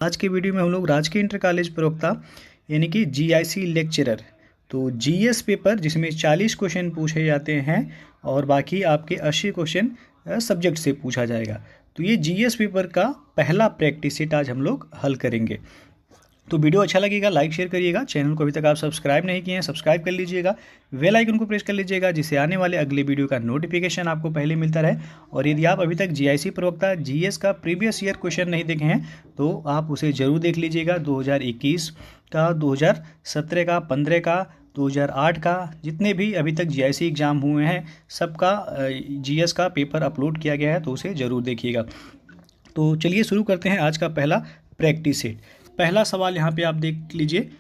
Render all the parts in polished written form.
आज के वीडियो में हम लोग राजकीय इंटर कॉलेज प्रवक्ता यानी कि जीआईसी लेक्चरर तो जीएस पेपर जिसमें 40 क्वेश्चन पूछे जाते हैं और बाकी आपके 80 क्वेश्चन सब्जेक्ट से पूछा जाएगा। तो ये जीएस पेपर का पहला प्रैक्टिस सेट आज हम लोग हल करेंगे। तो वीडियो अच्छा लगेगा लाइक शेयर करिएगा। चैनल को अभी तक आप सब्सक्राइब नहीं किए हैं सब्सक्राइब कर लीजिएगा, बेल आइकन को प्रेस कर लीजिएगा जिससे आने वाले अगले वीडियो का नोटिफिकेशन आपको पहले मिलता रहे। और यदि आप अभी तक जीआईसी प्रवक्ता जीएस का प्रीवियस ईयर क्वेश्चन नहीं देखे हैं तो आप उसे ज़रूर देख लीजिएगा। 2021 का, 2017 का, 15 का, 2008 का, जितने भी अभी तक जीआईसी एग्ज़ाम हुए हैं सबका जीएस का पेपर अपलोड किया गया है, तो उसे ज़रूर देखिएगा। तो चलिए शुरू करते हैं आज का पहला प्रैक्टिस सेट। पहला सवाल यहाँ पे आप देख लीजिए,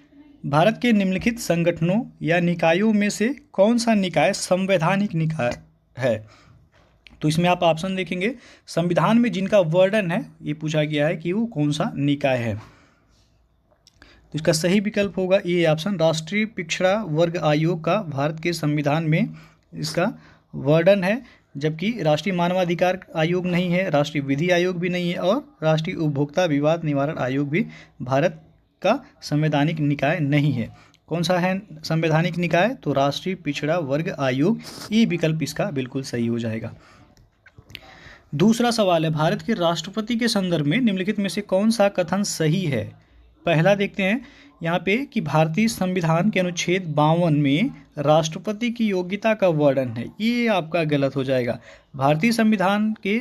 भारत के निम्नलिखित संगठनों या निकायों में से कौन सा निकाय संवैधानिक निकाय है। तो इसमें आप ऑप्शन देखेंगे, संविधान में जिनका वर्णन है ये पूछा गया है कि वो कौन सा निकाय है। तो इसका सही विकल्प होगा ये ऑप्शन, राष्ट्रीय पिछड़ा वर्ग आयोग का भारत के संविधान में इसका वर्णन है, जबकि राष्ट्रीय मानवाधिकार आयोग नहीं है, राष्ट्रीय विधि आयोग भी नहीं है और राष्ट्रीय उपभोक्ता विवाद निवारण आयोग भी भारत का संवैधानिक निकाय नहीं है। कौन सा है संवैधानिक निकाय? तो राष्ट्रीय पिछड़ा वर्ग आयोग, ये विकल्प इसका बिल्कुल सही हो जाएगा। दूसरा सवाल है, भारत के राष्ट्रपति के संदर्भ में निम्नलिखित में से कौन सा कथन सही है। पहला देखते हैं यहाँ पे कि भारतीय संविधान के अनुच्छेद 52 में राष्ट्रपति की योग्यता का वर्णन है, ये आपका गलत हो जाएगा। भारतीय संविधान के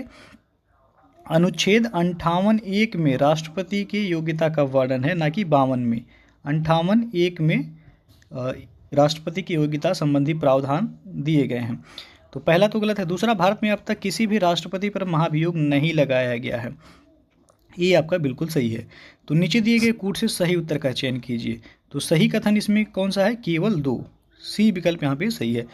अनुच्छेद 58(1) में राष्ट्रपति की योग्यता का वर्णन है, ना कि 52 में। 58(1) में राष्ट्रपति की योग्यता संबंधी प्रावधान दिए गए हैं, तो पहला तो गलत है। दूसरा, भारत में अब तक किसी भी राष्ट्रपति पर महाभियोग नहीं लगाया गया है, ये आपका बिल्कुल सही है। तो नीचे दिए गए कूट से सही उत्तर का चयन कीजिए। तो सही कथन इसमें कौन सा है? केवल 2, सी विकल्प यहाँ पे सही है।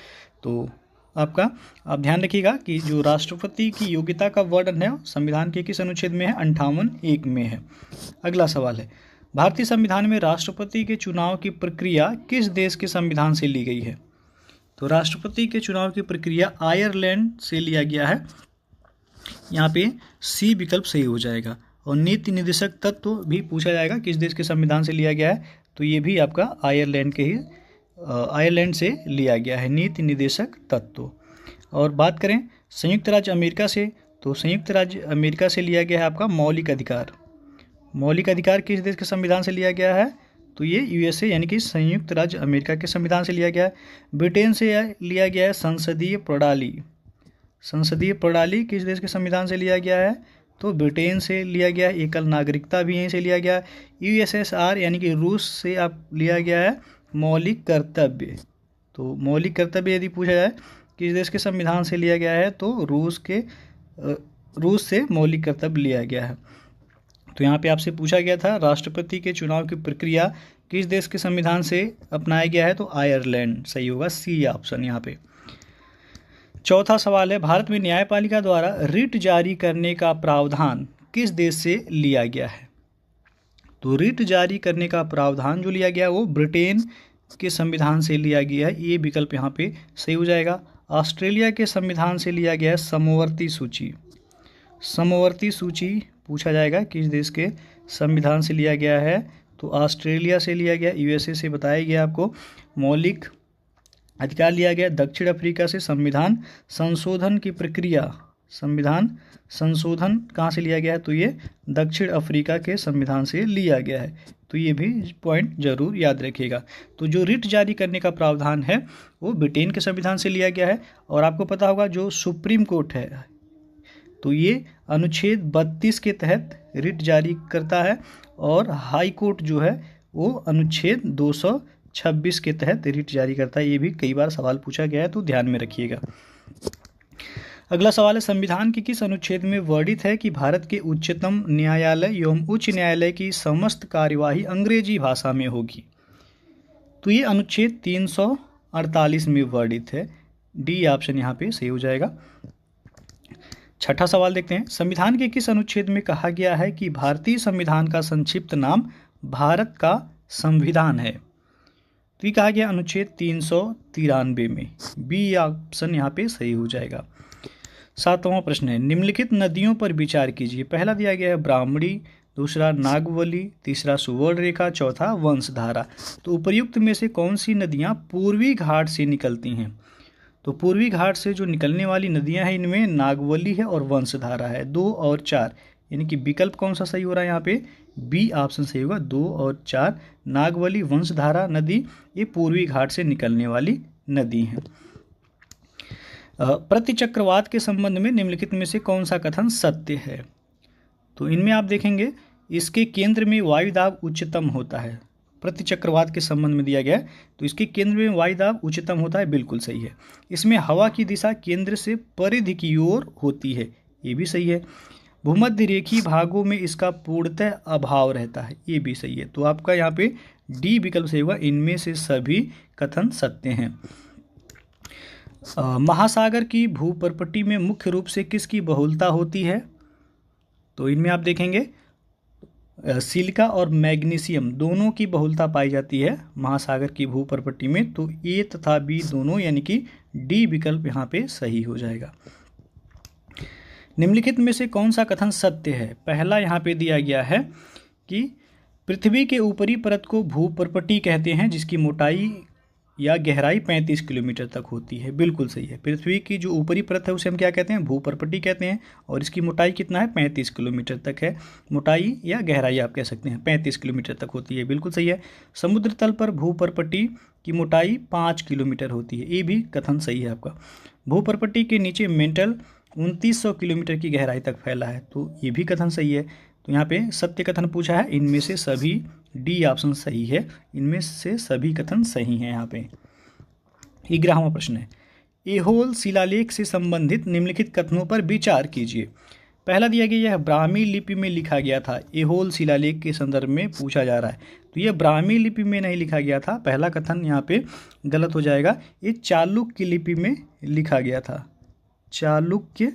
तो आपका आप ध्यान रखिएगा कि जो राष्ट्रपति की योग्यता का वर्णन है संविधान के किस अनुच्छेद में है? 58(1) में है। अगला सवाल है, भारतीय संविधान में राष्ट्रपति के चुनाव की प्रक्रिया किस देश के संविधान से ली गई है। तो राष्ट्रपति के चुनाव की प्रक्रिया आयरलैंड से लिया गया है, यहाँ पे सी विकल्प सही हो जाएगा। और नीति निर्देशक तत्व भी पूछा जाएगा किस देश के संविधान से लिया गया है, तो ये भी आपका आयरलैंड से लिया गया है नीति निर्देशक तत्व। और बात करें संयुक्त राज्य अमेरिका से, तो संयुक्त राज्य अमेरिका से लिया गया है आपका मौलिक अधिकार। मौलिक अधिकार किस देश के संविधान से लिया गया है? तो ये यूएसए यानी कि संयुक्त राज्य अमेरिका के संविधान से लिया गया है। ब्रिटेन से लिया गया है संसदीय प्रणाली। संसदीय प्रणाली किस देश के संविधान से लिया गया है? तो ब्रिटेन से लिया गया है। एकल नागरिकता भी यहीं से लिया गया है। यूएसएसआर यानी कि रूस से आप लिया गया है मौलिक कर्तव्य। तो मौलिक कर्तव्य यदि पूछा जाए किस देश के संविधान से लिया गया है, तो रूस से मौलिक कर्तव्य लिया गया है। तो यहाँ पे आपसे पूछा गया था राष्ट्रपति के चुनाव की प्रक्रिया किस देश के संविधान से अपनाया गया है, तो आयरलैंड सही होगा, सी ऑप्शन यहाँ पे। चौथा सवाल है, भारत में न्यायपालिका द्वारा रिट जारी करने का प्रावधान किस देश से लिया गया है। तो रिट जारी करने का प्रावधान जो लिया गया वो ब्रिटेन के संविधान से लिया गया है, ये विकल्प यहाँ पे सही हो जाएगा। ऑस्ट्रेलिया के संविधान से लिया गया है समवर्ती सूची। समवर्ती सूची पूछा जाएगा किस देश के संविधान से लिया गया है, तो ऑस्ट्रेलिया से लिया गया। यूएसए से बताया गया आपको। मौलिक अधिकार लिया गया दक्षिण अफ्रीका से। संविधान संशोधन की प्रक्रिया, संविधान संशोधन कहाँ से लिया गया है, तो ये दक्षिण अफ्रीका के संविधान से लिया गया है। तो ये भी पॉइंट जरूर याद रखिएगा। तो जो रिट जारी करने का प्रावधान है वो ब्रिटेन के संविधान से लिया गया है। और आपको पता होगा जो सुप्रीम कोर्ट है तो ये अनुच्छेद 32 के तहत रिट जारी करता है, और हाई कोर्ट जो है वो अनुच्छेद 226 के तहत रिट जारी करता है। ये भी कई बार सवाल पूछा गया है, तो ध्यान में रखिएगा। अगला सवाल है, संविधान के किस अनुच्छेद में वर्णित है कि भारत के उच्चतम न्यायालय एवं उच्च न्यायालय की समस्त कार्यवाही अंग्रेजी भाषा में होगी। तो ये अनुच्छेद 348 में वर्णित है, डी ऑप्शन यहाँ पे सही हो जाएगा। छठा सवाल देखते हैं, संविधान के किस अनुच्छेद में कहा गया है कि भारतीय संविधान का संक्षिप्त नाम भारत का संविधान है। तो ये कहा गया अनुच्छेद 393 में, बी ऑप्शन यहाँ पे सही हो जाएगा। 7वां प्रश्न है, निम्नलिखित नदियों पर विचार कीजिए। पहला दिया गया है ब्राह्मणी, दूसरा नागवली, तीसरा सुवर्ण रेखा, चौथा वंशधारा। तो उपर्युक्त में से कौन सी नदियाँ पूर्वी घाट से निकलती हैं? तो पूर्वी घाट से जो निकलने वाली नदियाँ हैं इनमें नागवली है और वंशधारा है। 2 और 4 यानी कि विकल्प कौन सा सही हो रहा है यहाँ पे? बी ऑप्शन सही होगा। 2 और 4 नागवली वंशधारा नदी ये पूर्वी घाट से निकलने वाली नदी हैं। प्रतिचक्रवात के संबंध में निम्नलिखित में से कौन सा कथन सत्य है? तो इनमें आप देखेंगे इसके केंद्र में वायुदाब उच्चतम होता है। प्रतिचक्रवात के संबंध में दिया गया है तो इसके केंद्र में वायुदाब उच्चतम होता है, बिल्कुल सही है। इसमें हवा की दिशा केंद्र से परिधि की ओर होती है, ये भी सही है। भूमध्य रेखीय भागों में इसका पूर्णतः अभाव रहता है, ये भी सही है। तो आपका यहाँ पे डी विकल्प सही होगा। इनमें से सभी कथन सत्य हैं। महासागर की भूपर्पटी में मुख्य रूप से किसकी बहुलता होती है? तो इनमें आप देखेंगे सिलिका और मैग्नीशियम दोनों की बहुलता पाई जाती है महासागर की भूपर्पटी में। तो ए तथा बी दोनों यानी कि डी विकल्प यहाँ पे सही हो जाएगा। निम्नलिखित में से कौन सा कथन सत्य है? पहला यहाँ पे दिया गया है कि पृथ्वी के ऊपरी परत को भूपर्पटी कहते हैं जिसकी मोटाई या गहराई 35 किलोमीटर तक होती है, बिल्कुल सही है। पृथ्वी की जो ऊपरी परत है उसे हम क्या कहते हैं? भूपर्पटी कहते हैं। और इसकी मोटाई कितना है? 35 किलोमीटर तक है। मोटाई या गहराई आप कह सकते हैं 35 किलोमीटर तक होती है, बिल्कुल सही है। समुद्र तल पर भूपर्पटी की मोटाई 5 किलोमीटर होती है, ये भी कथन सही है आपका। भूपर्पटी के नीचे मेंटल 2900 किलोमीटर की गहराई तक फैला है, तो ये भी कथन सही है। तो यहाँ पे सत्य कथन पूछा है, इनमें से सभी डी ऑप्शन सही है। इनमें से सभी कथन सही हैं। यहाँ पे 11वां प्रश्न है, ऐहोल शिलालेख से संबंधित निम्नलिखित कथनों पर विचार कीजिए। पहला दिया गया यह ब्राह्मी लिपि में लिखा गया था। ऐहोल शिलालेख के संदर्भ में पूछा जा रहा है, तो यह ब्राह्मी लिपि में नहीं लिखा गया था। पहला कथन यहाँ पे गलत हो जाएगा। ये चालुक्य लिपि में लिखा गया था। चालुक्य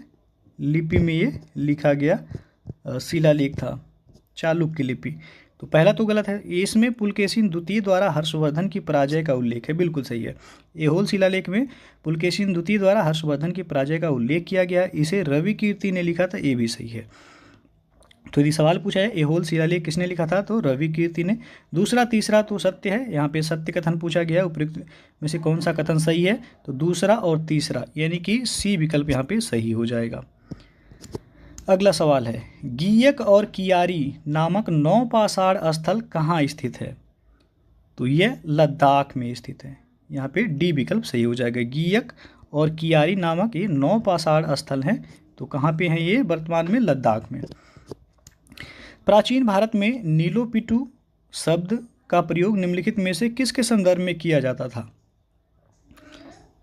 लिपि में ये लिखा गया शिलालेख था, चालुक्य लिपि। तो पहला तो गलत है। इसमें पुलकेशिन द्वितीय द्वारा हर्षवर्धन की पराजय का उल्लेख है, बिल्कुल सही है। ऐहोल शिलालेख में पुलकेशिन द्वितीय द्वारा हर्षवर्धन की पराजय का उल्लेख किया गया। इसे रवि कीर्ति ने लिखा था, ये भी सही है। तो यदि सवाल पूछा है ऐहोल शिलालेख किसने लिखा था, तो रवि कीर्ति ने। दूसरा तीसरा तो सत्य है। यहाँ पे सत्य कथन पूछा गया, उपयुक्त में से कौन सा कथन सही है? तो दूसरा और तीसरा यानी कि सी विकल्प यहाँ पे सही हो जाएगा। अगला सवाल है, गीयक और कियारी नामक नौपाषाण स्थल कहाँ स्थित है? तो यह लद्दाख में स्थित है। यहाँ पे डी विकल्प सही हो जाएगा। गीयक और कियारी नामक ये नौपाषाण स्थल हैं, तो कहाँ पे हैं ये? वर्तमान में लद्दाख में। प्राचीन भारत में नीलोपिटू शब्द का प्रयोग निम्नलिखित में से किसके संदर्भ में किया जाता था?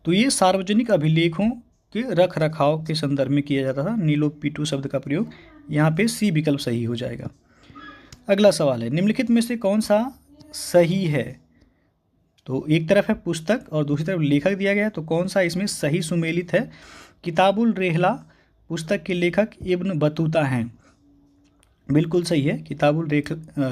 तो ये सार्वजनिक अभिलेखों के रख रखाव के संदर्भ में किया जाता था नीलोपिटू शब्द का प्रयोग। यहाँ पे सी विकल्प सही हो जाएगा। अगला सवाल है, निम्नलिखित में से कौन सा सही है? तो एक तरफ है पुस्तक और दूसरी तरफ लेखक दिया गया है, तो कौन सा इसमें सही सुमेलित है? किताबुल रेहला पुस्तक के लेखक इब्न बतूता हैं, बिल्कुल सही है।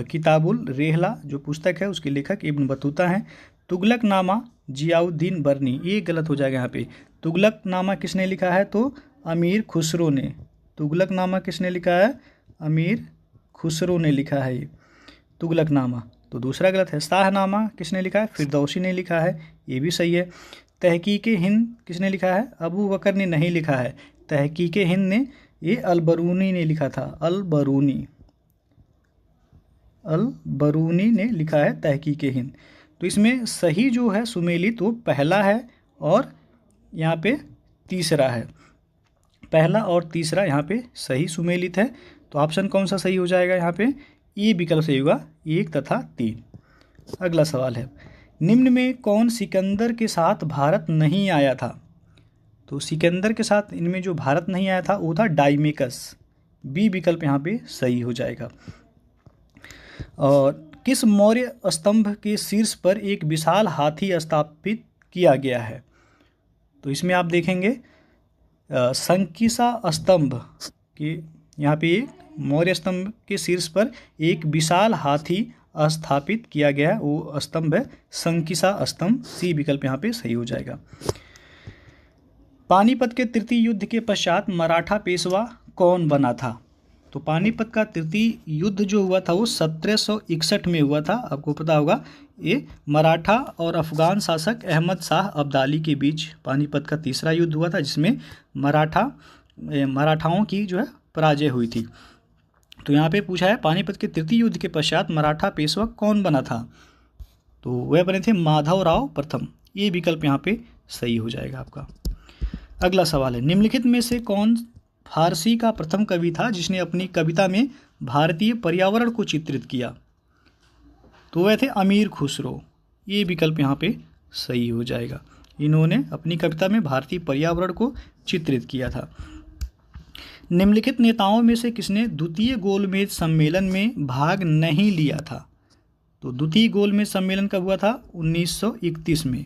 किताबुल रेहला जो पुस्तक है उसके लेखक इब्न बतूता हैं। तुगलकनामा जियाउद्दीन बर्नी, ये गलत हो जाएगा यहाँ पे। तुगलकनामा किसने लिखा है? तो अमीर खुसरो ने। तुगलकनामा किसने लिखा है? अमीर खुसरो ने लिखा है ये तुगलकनामा, तो दूसरा गलत है। शाहनामा किसने लिखा है? फिरदौसी ने लिखा है, ये भी सही है। तहकीके हिंद किसने लिखा है? अबू बकर ने नहीं लिखा है। तहकीके हिंद ने ये अलबरूनी ने लिखा था। अलबरूनी ने लिखा है तहकीके हिंद। तो इसमें सही जो है सुमेलित वो पहला है और यहाँ पे तीसरा है। पहला और तीसरा यहाँ पे सही सुमेलित है। तो ऑप्शन कौन सा सही हो जाएगा? यहाँ पे ये विकल्प सही होगा, 1 तथा 3। अगला सवाल है, निम्न में कौन सिकंदर के साथ भारत नहीं आया था? तो सिकंदर के साथ इनमें जो भारत नहीं आया था वो था डाइमेकस। बी विकल्प यहाँ पे सही हो जाएगा। और किस मौर्य स्तंभ के शीर्ष पर एक विशाल हाथी स्थापित किया गया है? तो इसमें आप देखेंगे संकिसा स्तंभ के यहाँ पे मौर्य स्तंभ के शीर्ष पर एक विशाल हाथी स्थापित किया गया है, वो स्तंभ है संकिसा स्तंभ। सी विकल्प यहाँ पे सही हो जाएगा। पानीपत के तृतीय युद्ध के पश्चात मराठा पेशवा कौन बना था? तो पानीपत का तृतीय युद्ध जो हुआ था वो 1761 में हुआ था। आपको पता होगा ये मराठा और अफगान शासक अहमद शाह अब्दाली के बीच पानीपत का तीसरा युद्ध हुआ था, जिसमें मराठाओं की जो है पराजय हुई थी। तो यहाँ पे पूछा है पानीपत के तृतीय युद्ध के पश्चात मराठा पेशवा कौन बना था? तो वह बने थे माधवराव प्रथम। ये विकल्प यहाँ पे सही हो जाएगा आपका। अगला सवाल है, निम्नलिखित में से कौन फारसी का प्रथम कवि था जिसने अपनी कविता में भारतीय पर्यावरण को चित्रित किया? तो वह थे अमीर खुसरो। ये विकल्प यहाँ पे सही हो जाएगा। इन्होंने अपनी कविता में भारतीय पर्यावरण को चित्रित किया था। निम्नलिखित नेताओं में से किसने द्वितीय गोलमेज सम्मेलन में भाग नहीं लिया था? तो द्वितीय गोलमेज सम्मेलन कब हुआ था? 1931 में,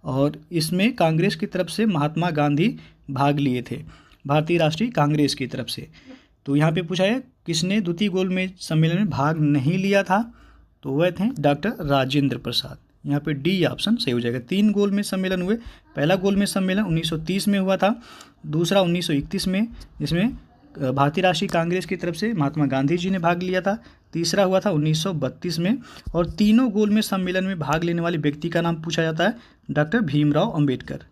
और इसमें कांग्रेस की तरफ से महात्मा गांधी भाग लिए थे, भारतीय राष्ट्रीय कांग्रेस की तरफ से। तो यहाँ पे पूछा है किसने द्वितीय गोलमेज सम्मेलन में भाग नहीं लिया था? तो वह थे डॉक्टर राजेंद्र प्रसाद। यहाँ पे डी ऑप्शन सही हो जाएगा। 3 गोलमेज सम्मेलन हुए। पहला गोलमेज सम्मेलन 1930 में हुआ था, दूसरा 1931 में, जिसमें भारतीय राष्ट्रीय कांग्रेस की तरफ से महात्मा गांधी जी ने भाग लिया था, तीसरा हुआ था 1932 में, और तीनों गोलमेज सम्मेलन में भाग लेने वाले व्यक्ति का नाम पूछा जाता है डॉक्टर भीमराव अंबेडकर।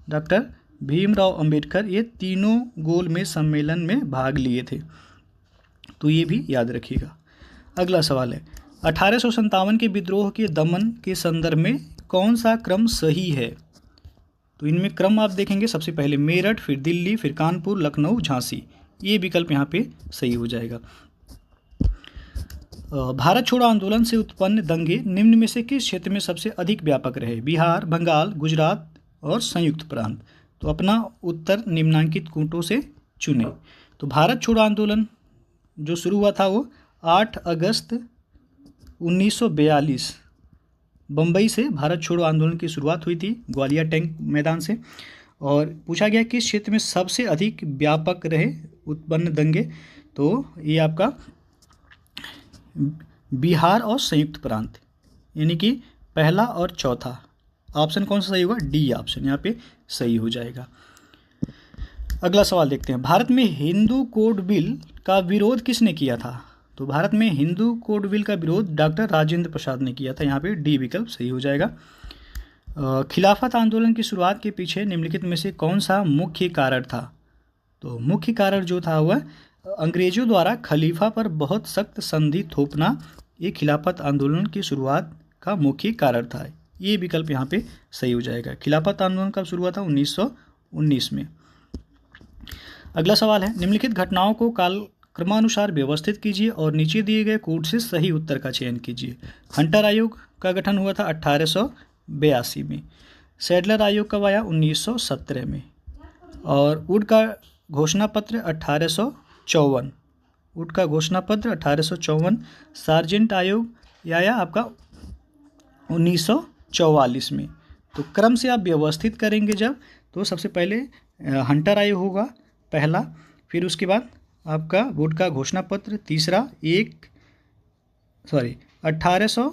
डॉक्टर भीमराव अंबेडकर ये तीनों गोलमेज सम्मेलन में भाग लिए थे, तो ये भी याद रखिएगा। अगला सवाल है, 1857 के विद्रोह के दमन के संदर्भ में कौन सा क्रम सही है? तो इनमें क्रम आप देखेंगे, सबसे पहले मेरठ, फिर दिल्ली, फिर कानपुर, लखनऊ, झांसी। ये विकल्प यहाँ पे सही हो जाएगा। भारत छोड़ो आंदोलन से उत्पन्न दंगे निम्न में से किस क्षेत्र में सबसे अधिक व्यापक रहे? बिहार, बंगाल, गुजरात और संयुक्त प्रांत। तो अपना उत्तर निम्नांकित कूटों से चुने। तो भारत छोड़ो आंदोलन जो शुरू हुआ था वो 8 अगस्त 1942 बम्बई से भारत छोड़ो आंदोलन की शुरुआत हुई थी, ग्वालियर टैंक मैदान से। और पूछा गया किस क्षेत्र में सबसे अधिक व्यापक रहे उत्पन्न दंगे? तो ये आपका बिहार और संयुक्त प्रांत, यानी कि पहला और चौथा ऑप्शन कौन सा सही होगा? डी ऑप्शन यहाँ पे सही हो जाएगा। अगला सवाल देखते हैं, भारत में हिंदू कोड बिल का विरोध किसने किया था? तो भारत में हिंदू कोड बिल का विरोध डॉक्टर राजेंद्र प्रसाद ने किया था। यहाँ पे डी विकल्प सही हो जाएगा। खिलाफत आंदोलन की शुरुआत के पीछे निम्नलिखित में से कौन सा मुख्य कारण था? तो मुख्य कारण जो था वह अंग्रेजों द्वारा खलीफा पर बहुत सख्त संधि थोपना, ये खिलाफत आंदोलन की शुरुआत का मुख्य कारण था। ये विकल्प यहाँ पे सही हो जाएगा। खिलाफत आंदोलन कब शुरू हुआ था? 1919 में। अगला सवाल है, निम्नलिखित घटनाओं को काल क्रमानुसार व्यवस्थित कीजिए और नीचे दिए गए कोड से सही उत्तर का चयन कीजिए। हंटर आयोग का गठन हुआ था 1882 में। सैडलर आयोग कब आया? 1917 में। और वुड का घोषणा पत्र 1854। वुड का घोषणा पत्र 1854। सार्जेंट आयोग आया आपका 1944 में। तो क्रम से आप व्यवस्थित करेंगे जब, तो सबसे पहले हंटर आयोग होगा पहला, फिर उसके बाद आपका वुड का घोषणा पत्र तीसरा, 1800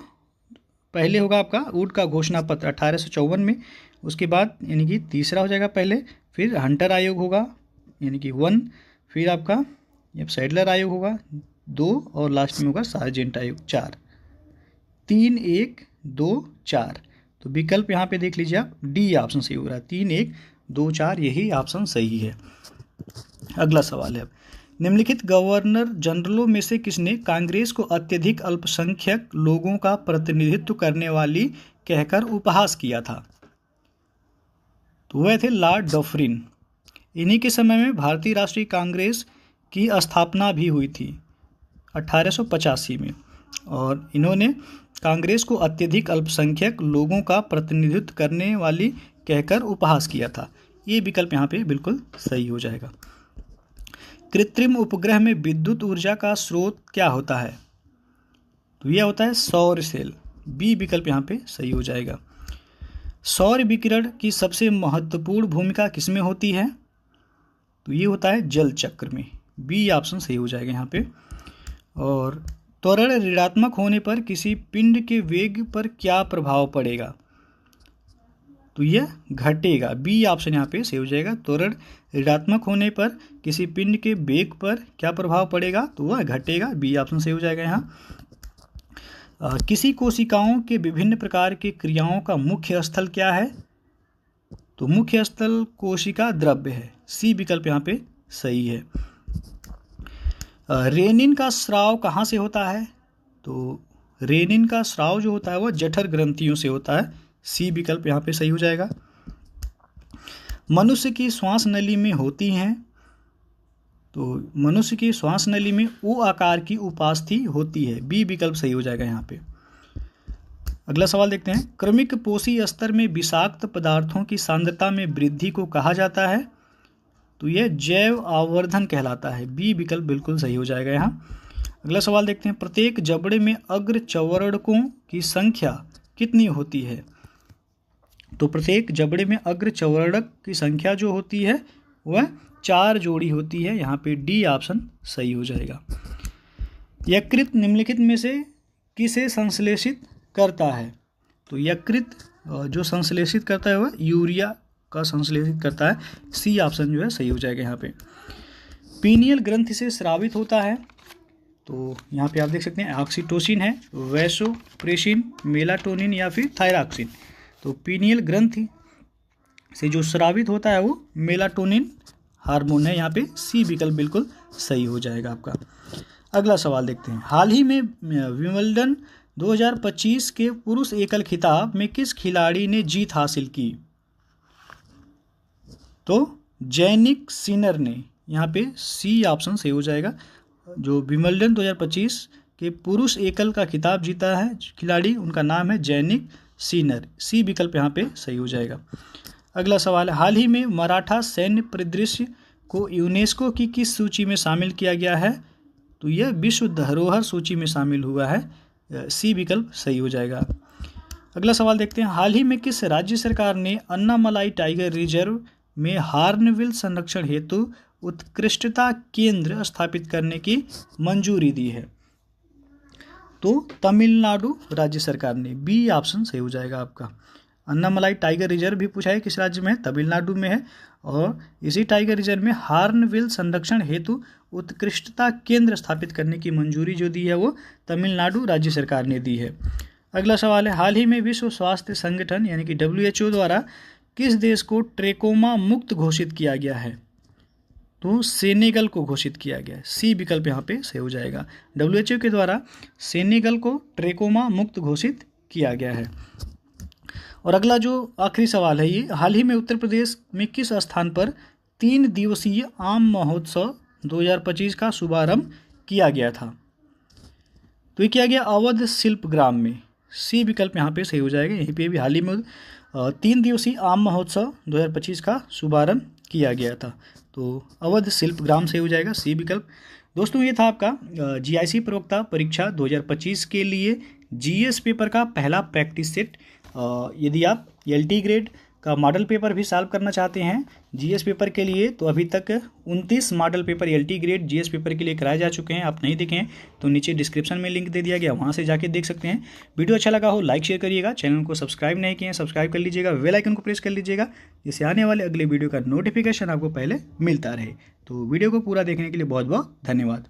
पहले होगा आपका वुड का घोषणा पत्र 1854 में, उसके बाद यानी कि तीसरा हो जाएगा पहले, फिर हंटर आयोग होगा यानी कि 1, फिर आपका सैडलर आयोग होगा 2, और लास्ट में होगा सार्जेंट आयोग 4। 3, 1, 2, 4। तो विकल्प यहाँ पे देख लीजिए आप, डी ऑप्शन सही हो रहा है। 3, 1, 2, 4 यही ऑप्शन सही है। अगला सवाल है, निम्नलिखित गवर्नर जनरलों में से किसने कांग्रेस को अत्यधिक अल्पसंख्यक लोगों का प्रतिनिधित्व करने वाली कहकर उपहास किया था? तो वह थे लॉर्ड डफरिन। इन्हीं के समय में भारतीय राष्ट्रीय कांग्रेस की स्थापना भी हुई थी 1885 में, और इन्होंने कांग्रेस को अत्यधिक अल्पसंख्यक लोगों का प्रतिनिधित्व करने वाली कहकर उपहास किया था। ये विकल्प यहाँ पे बिल्कुल सही हो जाएगा। कृत्रिम उपग्रह में विद्युत ऊर्जा का स्रोत क्या होता है? तो यह होता है सौर सेल। बी विकल्प यहाँ पे सही हो जाएगा। सौर विकिरण की सबसे महत्वपूर्ण भूमिका किसमें होती है? तो ये होता है जल चक्र में। बी ऑप्शन सही हो जाएगा यहाँ पे। और त्वरण ऋणात्मक होने पर किसी पिंड के वेग पर क्या प्रभाव पड़ेगा? तो यह घटेगा। बी ऑप्शन यहाँ पे सही हो जाएगा। त्वरण ऋणात्मक होने पर किसी पिंड के वेग पर क्या प्रभाव पड़ेगा, तो वह घटेगा। बी ऑप्शन सही हो जाएगा यहाँ। किसी कोशिकाओं के विभिन्न प्रकार की क्रियाओं का मुख्य स्थल क्या है, तो मुख्य स्थल कोशिका द्रव्य है। सी विकल्प यहाँ पे सही है। रेनिन का स्राव कहाँ से होता है, तो रेनिन का स्राव जो होता है वह जठर ग्रंथियों से होता है। सी विकल्प यहाँ पे सही हो जाएगा। मनुष्य की श्वास नली में होती हैं, तो मनुष्य की श्वास नली में ओ आकार की उपास्थि होती है। बी विकल्प सही हो जाएगा यहाँ पे। अगला सवाल देखते हैं। क्रमिक पोषी स्तर में विषाक्त पदार्थों की सांद्रता में वृद्धि को कहा जाता है, तो यह जैव आवर्धन कहलाता है। बी विकल्प बिल्कुल सही हो जाएगा यहाँ। अगला सवाल देखते हैं। प्रत्येक जबड़े में अग्र चौवर्णकों की संख्या कितनी होती है, तो प्रत्येक जबड़े में अग्र चौवर्णक की संख्या जो होती है वह 4 जोड़ी होती है। यहाँ पे डी ऑप्शन सही हो जाएगा। यकृत निम्नलिखित में से किसे संश्लेषित करता है, तो यकृत जो संश्लेषित करता है वह यूरिया का संश्लेषित करता है। सी ऑप्शन जो है सही हो जाएगा यहाँ पे। पीनियल ग्रंथि से स्रावित होता है, तो यहाँ पे आप देख सकते हैं ऑक्सीटोसिन है, वैसोप्रेसिन, मेलाटोनिन या फिर थायरॉक्सिन। तो पीनियल ग्रंथि से जो स्रावित होता है वो मेलाटोनिन हार्मोन है। यहाँ पे सी विकल्प बिल्कुल सही हो जाएगा आपका। अगला सवाल देखते हैं। हाल ही में विंबलडन 2025 के पुरुष एकल खिताब में किस खिलाड़ी ने जीत हासिल की, तो जैनिक सिनर ने। यहाँ पे सी ऑप्शन सही हो जाएगा। जो विंबलडन 2025 के पुरुष एकल का खिताब जीता है खिलाड़ी, उनका नाम है जैनिक सिनर। सी विकल्प यहाँ पे सही हो जाएगा। अगला सवाल है। हाल ही में मराठा सैन्य परिदृश्य को यूनेस्को की किस सूची में शामिल किया गया है, तो यह विश्व धरोहर सूची में शामिल हुआ है। सी विकल्प सही हो जाएगा। अगला सवाल देखते हैं। हाल ही में किस राज्य सरकार ने अन्नामलाई टाइगर रिजर्व में हॉर्नबिल संरक्षण हेतु उत्कृष्टता केंद्र स्थापित करने की मंजूरी दी है, तो तमिलनाडु राज्य सरकार ने। बी ऑप्शन सही हो जाएगा आपका। अन्नामलाई टाइगर रिजर्व भी पूछा है किस राज्य में है, तमिलनाडु में है। और इसी टाइगर रिजर्व में हॉर्नबिल संरक्षण हेतु उत्कृष्टता केंद्र स्थापित करने की मंजूरी जो दी है वो तमिलनाडु राज्य सरकार ने दी है। अगला सवाल है। हाल ही में विश्व स्वास्थ्य संगठन यानी कि WHO द्वारा किस देश को ट्रेकोमा मुक्त घोषित किया गया है, तो सेनेगल को घोषित किया गया है। सी विकल्प यहाँ पे सही हो जाएगा। WHO के द्वारा सेनेगल को ट्रेकोमा मुक्त घोषित किया गया है। और अगला जो आखिरी सवाल है ये। हाल ही में उत्तर प्रदेश में किस स्थान पर 3 दिवसीय आम महोत्सव 2025 का शुभारंभ किया गया था, तो ये किया गया अवध शिल्पग्राम में। सी विकल्प यहाँ पे सही हो जाएगा। यहीं पे भी हाल ही में 3 दिवसीय आम महोत्सव 2025 का शुभारंभ किया गया था, तो अवध शिल्पग्राम से हो जाएगा। सी विकल्प। दोस्तों ये था आपका GIC प्रवक्ता परीक्षा 2025 के लिए GS पेपर का पहला प्रैक्टिस सेट। यदि आप LT ग्रेड का मॉडल पेपर भी सॉल्व करना चाहते हैं GS पेपर के लिए, तो अभी तक 29 model paper LT grade GS paper के लिए कराए जा चुके हैं। आप नहीं देखें तो नीचे डिस्क्रिप्शन में लिंक दे दिया गया, वहां से जाके देख सकते हैं। वीडियो अच्छा लगा हो लाइक शेयर करिएगा, चैनल को सब्सक्राइब नहीं किए हैं सब्सक्राइब कर लीजिएगा, बेल आइकन को प्रेस कर लीजिएगा, जिससे आने वाले अगले वीडियो का नोटिफिकेशन आपको पहले मिलता रहे। तो वीडियो को पूरा देखने के लिए बहुत बहुत धन्यवाद।